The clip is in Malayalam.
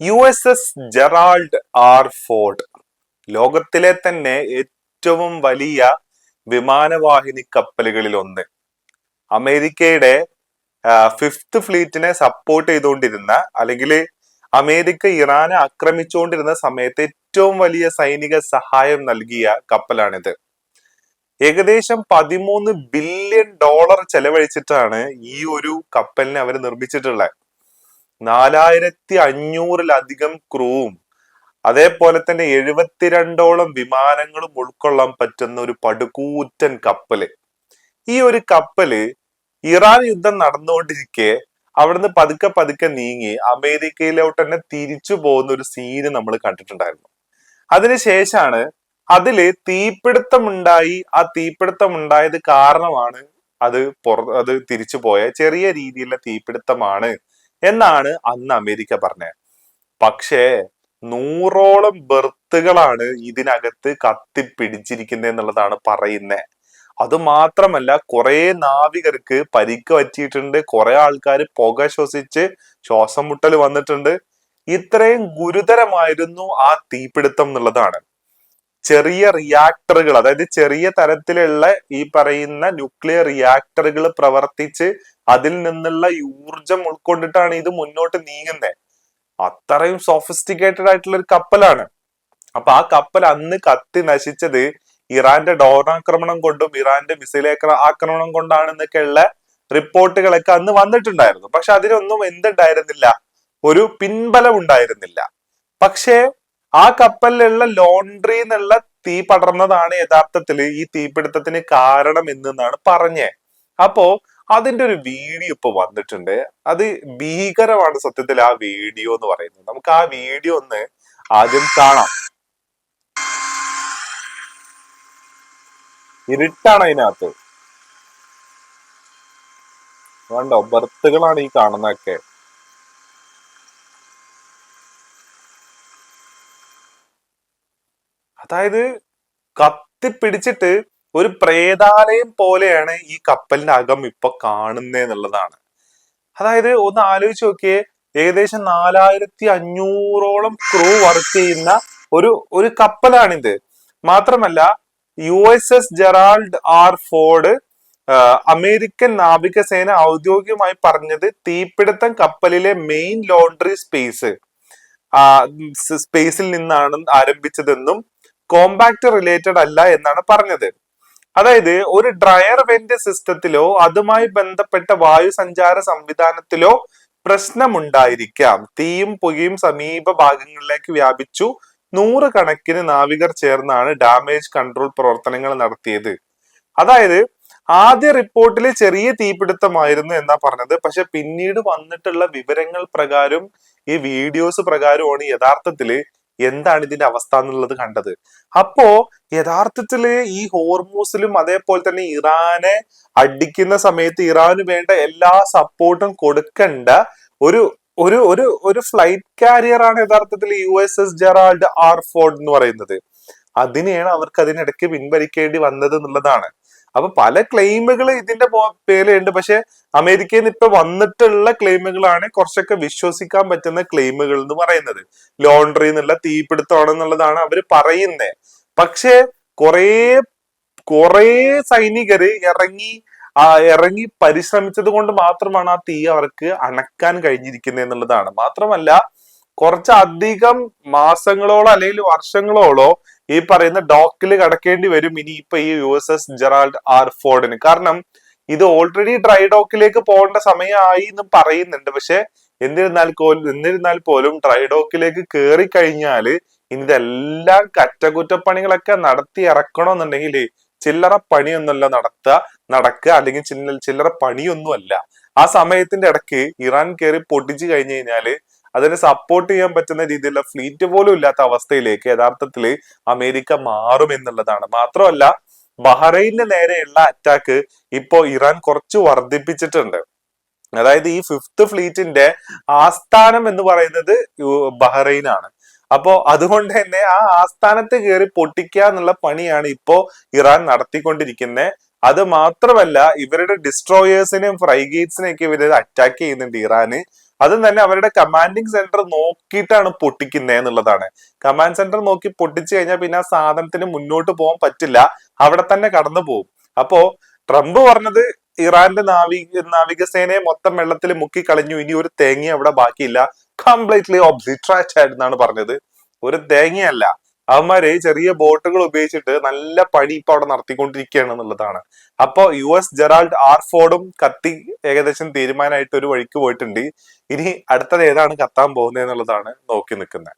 USS ജെറാൾഡ് ആർ ഫോർഡ് ലോകത്തിലെ തന്നെ ഏറ്റവും വലിയ വിമാനവാഹിനി കപ്പലുകളിൽ ഒന്ന്. അമേരിക്കയുടെ ഫിഫ്ത് ഫ്ലീറ്റിനെ സപ്പോർട്ട് ചെയ്തുകൊണ്ടിരുന്ന, അല്ലെങ്കിൽ അമേരിക്ക ഇറാനെ ആക്രമിച്ചുകൊണ്ടിരുന്ന സമയത്ത് ഏറ്റവും വലിയ സൈനിക സഹായം നൽകിയ കപ്പലാണിത്. ഏകദേശം $13 ബില്യൺ ചെലവഴിച്ചിട്ടാണ് ഈ ഒരു കപ്പലിനെ അവർ നിർമ്മിച്ചിട്ടുള്ളത്. 4500-ലധികം ക്രൂവും അതേപോലെ തന്നെ 72ഓളം വിമാനങ്ങളും ഉൾക്കൊള്ളാൻ പറ്റുന്ന ഒരു പടുകൂറ്റൻ കപ്പല്. ഈ ഒരു കപ്പല് ഇറാൻ യുദ്ധം നടന്നുകൊണ്ടിരിക്കെ അവിടുന്ന് പതുക്കെ പതുക്കെ നീങ്ങി അമേരിക്കയിലോട്ട് തന്നെ തിരിച്ചു പോകുന്ന ഒരു സീന് നമ്മൾ കണ്ടിട്ടുണ്ടായിരുന്നു. അതിനുശേഷമാണ് അതില് തീപിടുത്തം ഉണ്ടായി. ആ തീപിടുത്തം ഉണ്ടായത് കാരണമാണ് അത് തിരിച്ചു പോയ ചെറിയ രീതിയിലുള്ള തീപിടുത്തമാണ് എന്നാണ് അന്ന് അമേരിക്ക പറഞ്ഞത്. പക്ഷേ 100ഓളം ബെർത്തുകളാണ് ഇതിനകത്ത് കത്തിപ്പിടിച്ചിരിക്കുന്നത് എന്നുള്ളതാണ് പറയുന്നത്. അത് മാത്രമല്ല, കുറെ നാവികർക്ക് പരിക്ക് പറ്റിയിട്ടുണ്ട്, കുറെ ആൾക്കാർ പുക ശ്വസിച്ച് ശ്വാസം മുട്ടൽ വന്നിട്ടുണ്ട്. ഇത്രയും ഗുരുതരമായിരുന്നു ആ തീപിടുത്തം എന്നുള്ളതാണ്. ചെറിയ റിയാക്ടറുകൾ, അതായത് ചെറിയ തരത്തിലുള്ള ഈ പറയുന്ന ന്യൂക്ലിയർ റിയാക്ടറുകൾ പ്രവർത്തിച്ച് അതിൽ നിന്നുള്ള ഊർജം ഉൾക്കൊണ്ടിട്ടാണ് ഇത് മുന്നോട്ട് നീങ്ങുന്നത്. അത്രയും സോഫിസ്റ്റിക്കേറ്റഡ് ആയിട്ടുള്ള ഒരു കപ്പലാണ്. അപ്പൊ ആ കപ്പൽ അന്ന് കത്തി നശിച്ചത് ഇറാന്റെ ഡ്രോൺ ആക്രമണം കൊണ്ടും ഇറാന്റെ മിസൈൽ ആക്രമണം കൊണ്ടാണെന്നൊക്കെയുള്ള റിപ്പോർട്ടുകളൊക്കെ അന്ന് വന്നിട്ടുണ്ടായിരുന്നു. പക്ഷെ അതിനൊന്നും എന്തുണ്ടായിരുന്നില്ല, ഒരു പിൻബലം ഉണ്ടായിരുന്നില്ല. പക്ഷേ ആ കപ്പലിലുള്ള ലോണ്ട്രി എന്നുള്ള തീ പടർന്നതാണ് യഥാർത്ഥത്തിൽ ഈ തീപിടുത്തത്തിന് കാരണം എന്നാണ് പറഞ്ഞേ. അപ്പോ അതിന്റെ ഒരു വീഡിയോ ഇപ്പൊ വന്നിട്ടുണ്ട്. അത് ഭീകരമാണ് സത്യത്തിൽ ആ വീഡിയോ എന്ന് പറയുന്നത്. നമുക്ക് ആ വീഡിയോ ഒന്ന് ആദ്യം കാണാം. ഇരുട്ടാണ് അതിനകത്ത്, കണ്ടോ? ബർത്തുകളാണ് ഈ കാണുന്നതൊക്കെ. അതായത് കത്തിപ്പിടിച്ചിട്ട് ഒരു പ്രേതാലയം പോലെയാണ് ഈ കപ്പലിന്റെ അകം ഇപ്പൊ കാണുന്നതെന്നുള്ളതാണ്. അതായത് ഒന്ന് ആലോചിച്ച് നോക്കിയേ, ഏകദേശം 4500ഓളം ക്രൂ വർക്ക് ചെയ്യുന്ന ഒരു കപ്പലാണിത്. മാത്രമല്ല USS Gerald R Ford American നാവികസേന ഔദ്യോഗികമായി പറഞ്ഞത് തീപിടുത്തം കപ്പലിലെ മെയിൻ ലോണ്ടറി സ്പേസിൽ നിന്നാണ് ആരംഭിച്ചതെന്നും കോമ്പാക്ട് റിലേറ്റഡ് അല്ല എന്നാണ് പറഞ്ഞത്. അതായത് ഒരു ഡ്രയർ വെന്റ് സിസ്റ്റത്തിലോ അതുമായി ബന്ധപ്പെട്ട വായുസഞ്ചാര സംവിധാനത്തിലോ പ്രശ്നമുണ്ടായിരിക്കാം. തീയും പുകയും സമീപ ഭാഗങ്ങളിലേക്ക് വ്യാപിച്ചു. 100 കണക്കിന് നാവികർ ചേർന്നാണ് ഡാമേജ് കൺട്രോൾ പ്രവർത്തനങ്ങൾ നടത്തിയത്. അതായത് ആദ്യ റിപ്പോർട്ടിൽ ചെറിയ തീപിടുത്തമായിരുന്നു എന്നാ പറഞ്ഞത്. പക്ഷെ പിന്നീട് വന്നിട്ടുള്ള വിവരങ്ങൾ പ്രകാരം, ഈ വീഡിയോസ് പ്രകാരമാണ് യഥാർത്ഥത്തില് എന്താണ് ഇതിന്റെ അവസ്ഥ എന്നുള്ളത് കണ്ടത്. അപ്പോ യഥാർത്ഥത്തില് ഈ ഹോർമൂസിലും അതേപോലെ തന്നെ ഇറാനെ അടിക്കുന്ന സമയത്ത് ഇറാന് വേണ്ട എല്ലാ സപ്പോർട്ടും കൊടുക്കേണ്ട ഒരു ഒരു ഒരു ഒരു ഫ്ലൈറ്റ് കാരിയർ ആണ് യഥാർത്ഥത്തിൽ USS ജെറാൾഡ് ആർ ഫോർഡ് എന്ന് പറയുന്നത്. അതിനെയാണ് അവർക്ക് അതിനിടയ്ക്ക് പിൻവലിക്കേണ്ടി വന്നത് എന്നുള്ളതാണ്. അപ്പൊ പല ക്ലെയിമുകൾ ഇതിന്റെ പേരുണ്ട്. പക്ഷെ അമേരിക്കയിൽ നിന്ന് ഇപ്പൊ വന്നിട്ടുള്ള ക്ലെയിമുകളാണ് കുറച്ചൊക്കെ വിശ്വസിക്കാൻ പറ്റുന്ന ക്ലെയിമുകൾ എന്ന് പറയുന്നത്. ലോണ്ടറി എന്നുള്ള തീപിടുത്തമാണെന്നുള്ളതാണ് അവര് പറയുന്നത്. പക്ഷെ കുറേ സൈനികര് ഇറങ്ങി പരിശ്രമിച്ചത് കൊണ്ട് മാത്രമാണ് ആ തീ അവർക്ക് അണക്കാൻ കഴിഞ്ഞിരിക്കുന്നത് എന്നുള്ളതാണ്. മാത്രമല്ല കുറച്ചധികം മാസങ്ങളോളോ അല്ലെങ്കിൽ വർഷങ്ങളോളോ ഈ പറയുന്ന ഡോക്കിൽ കടക്കേണ്ടി വരും ഇനിയിപ്പൊ ഈ USS ജെറാൾഡ് ആർ ഫോർഡിന്. കാരണം ഇത് ഓൾറെഡി ഡ്രൈ ഡോക്കിലേക്ക് പോകേണ്ട സമയമായി എന്ന് പറയുന്നുണ്ട്. പക്ഷെ എന്നിരുന്നാൽ പോലും ഡ്രൈ ഡോക്കിലേക്ക് കയറി കഴിഞ്ഞാല് ഇനി ഇതെല്ലാം അറ്റകുറ്റപ്പണികളൊക്കെ നടത്തി ഇറക്കണമെന്നുണ്ടെങ്കിൽ ചില്ലറ പണിയൊന്നുമല്ല നടക്കുക, അല്ലെങ്കിൽ ചില്ലറ പണിയൊന്നുമല്ല. ആ സമയത്തിന്റെ ഇടയ്ക്ക് ഇറാൻ കയറി പൊട്ടിച്ചു കഴിഞ്ഞു കഴിഞ്ഞാല് അതിനെ സപ്പോർട്ട് ചെയ്യാൻ പറ്റുന്ന രീതിയിലുള്ള ഫ്ലീറ്റ് പോലും ഇല്ലാത്ത അവസ്ഥയിലേക്ക് യഥാർത്ഥത്തില് അമേരിക്ക മാറും എന്നുള്ളതാണ്. മാത്രമല്ല ബഹ്റൈന് നേരെയുള്ള അറ്റാക്ക് ഇപ്പോ ഇറാൻ കുറച്ച് വർദ്ധിപ്പിച്ചിട്ടുണ്ട്. അതായത് ഈ ഫിഫ്ത് ഫ്ലീറ്റിന്റെ ആസ്ഥാനം എന്ന് പറയുന്നത് ബഹ്റൈനാണ്. അപ്പോ അതുകൊണ്ട് തന്നെ ആ ആസ്ഥാനത്ത് കയറി പൊട്ടിക്കുക എന്നുള്ള പണിയാണ് ഇപ്പോ ഇറാൻ നടത്തിക്കൊണ്ടിരിക്കുന്നത്. അത് മാത്രമല്ല ഇവരുടെ ഡിസ്ട്രോയേഴ്സിനെയും ഫ്രൈഗേറ്റ്സിനെയും ഒക്കെ ഇവര് അറ്റാക്ക് ചെയ്യുന്നുണ്ട് ഇറാന്. അതും തന്നെ അവരുടെ കമാൻഡിങ് സെന്റർ നോക്കിയിട്ടാണ് പൊട്ടിക്കുന്നത് എന്നുള്ളതാണ്. കമാൻഡ് സെന്റർ നോക്കി പൊട്ടിച്ചു കഴിഞ്ഞാൽ പിന്നെ ആ സാധനത്തിന് മുന്നോട്ട് പോകാൻ പറ്റില്ല, അവിടെ തന്നെ കടന്നു പോകും. അപ്പോ ട്രംപ് പറഞ്ഞത് ഇറാന്റെ നാവികസേനയെ മൊത്തം വെള്ളത്തിൽ മുക്കി കളഞ്ഞു, ഇനി ഒരു തേങ്ങ അവിടെ ബാക്കിയില്ല, കംപ്ലീറ്റ്ലി ഒബ്ലിറ്ററേറ്റ് ആയിരുന്നാണ് പറഞ്ഞത്. ഒരു തേങ്ങയല്ല, അവന്മാര് ചെറിയ ബോട്ടുകൾ ഉപയോഗിച്ചിട്ട് നല്ല പണി ഇപ്പൊ അവിടെ നടത്തിക്കൊണ്ടിരിക്കുകയാണ് എന്നുള്ളതാണ്. അപ്പോ US ജെറാൾഡ് ആർ ഫോർഡും കത്തി ഏകദേശം തീരുമാനമായിട്ട് ഒരു വഴിക്ക് പോയിട്ടുണ്ട്. ഇനി അടുത്തത് ഏതാണ് കത്താൻ പോകുന്നത് എന്നുള്ളതാണ് നോക്കി നിൽക്കുന്നത്.